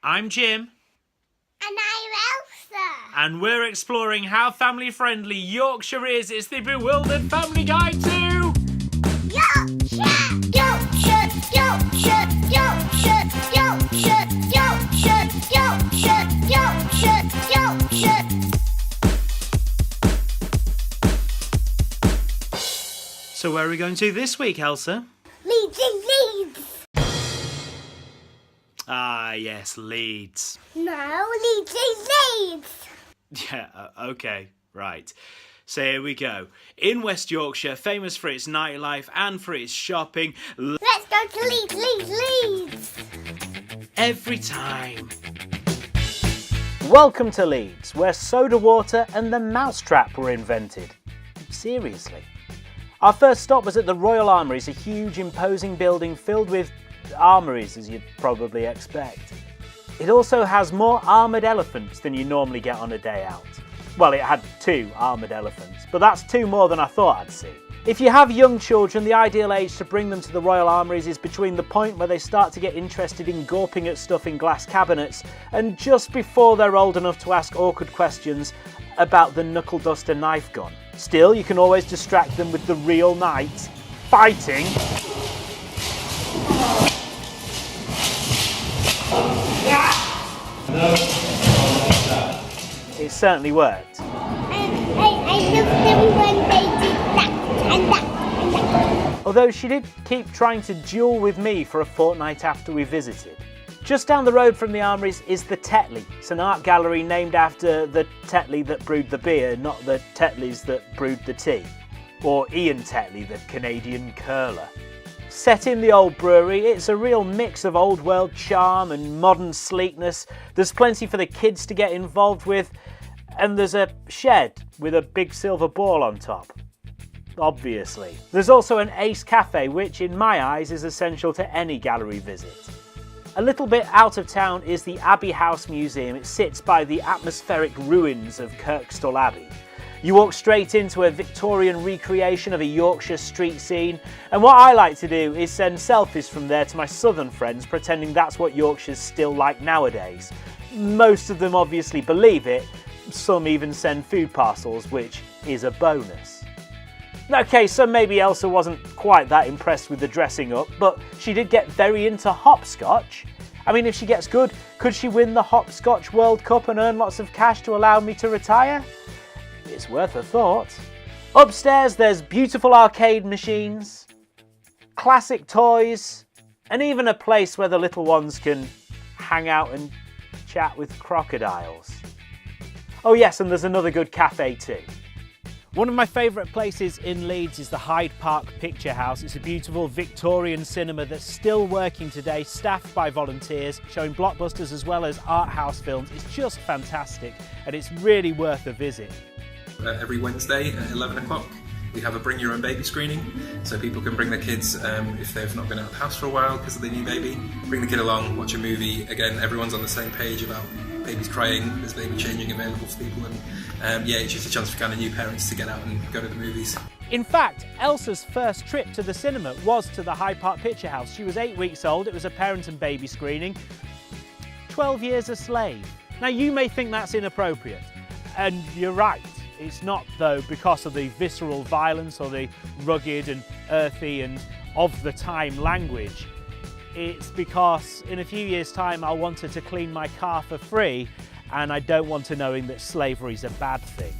I'm Jim. And I'm Elsa. And we're exploring how family-friendly Yorkshire is. It's the Bewildered Family Guide to... Yorkshire! Yorkshire! Yorkshire! Yorkshire! Yorkshire! Yorkshire! Yorkshire! Yorkshire! Yorkshire! So where are we going to this week, Elsa? Leeds. Ah, yes, Leeds. No, Leeds. Yeah, okay, right. So here we go. In West Yorkshire, famous for its nightlife and for its shopping. Let's go to Leeds. Every time. Welcome to Leeds, where soda water and the mousetrap were invented. Seriously. Our first stop was at the Royal Armouries, a huge imposing building filled with armouries, as you'd probably expect. It also has more armoured elephants than you normally get on a day out. Well, it had 2 armoured elephants, but that's 2 more than I thought I'd see. If you have young children, the ideal age to bring them to the Royal Armouries is between the point where they start to get interested in gawping at stuff in glass cabinets and just before they're old enough to ask awkward questions about the knuckle duster knife gun. Still, you can always distract them with the real knights fighting. It certainly worked. I love them when they did that and that and that. Although she did keep trying to duel with me for a fortnight after we visited. Just down the road from the Armouries is the Tetley. It's an art gallery named after the Tetley that brewed the beer, not the Tetleys that brewed the tea. Or Ian Tetley, the Canadian curler. Set in the old brewery, it's a real mix of old world charm and modern sleekness. There's plenty for the kids to get involved with, and there's a shed with a big silver ball on top. Obviously. There's also an Ace Cafe, which in my eyes is essential to any gallery visit. A little bit out of town is the Abbey House Museum. It sits by the atmospheric ruins of Kirkstall Abbey. You walk straight into a Victorian recreation of a Yorkshire street scene, and what I like to do is send selfies from there to my southern friends, pretending that's what Yorkshire's still like nowadays. Most of them obviously believe it, some even send food parcels, which is a bonus. Okay, so maybe Elsa wasn't quite that impressed with the dressing up, but she did get very into hopscotch. I mean, if she gets good, could she win the Hopscotch World Cup and earn lots of cash to allow me to retire? It's worth a thought. Upstairs there's beautiful arcade machines, classic toys, and even a place where the little ones can hang out and chat with crocodiles. Oh yes, and there's another good cafe too. One of my favourite places in Leeds is the Hyde Park Picture House. It's a beautiful Victorian cinema that's still working today, staffed by volunteers, showing blockbusters as well as art house films. It's just fantastic and it's really worth a visit. Every Wednesday at 11 o'clock we have a bring your own baby screening, so people can bring their kids if they've not been out of the house for a while because of the new baby. Bring the kid along, watch a movie. Again, everyone's on the same page about babies crying, there's baby changing available for people, and yeah, it's just a chance for kind of new parents to get out and go to the movies. In fact, Elsa's first trip to the cinema was to the Hyde Park Picture House. She was 8 weeks old, it was a parent and baby screening. 12 years a slave. Now you may think that's inappropriate, and you're right. It's not, though, because of the visceral violence or the rugged and earthy and of-the-time language. It's because in a few years' time I'll want her to clean my car for free, and I don't want her knowing that slavery's a bad thing.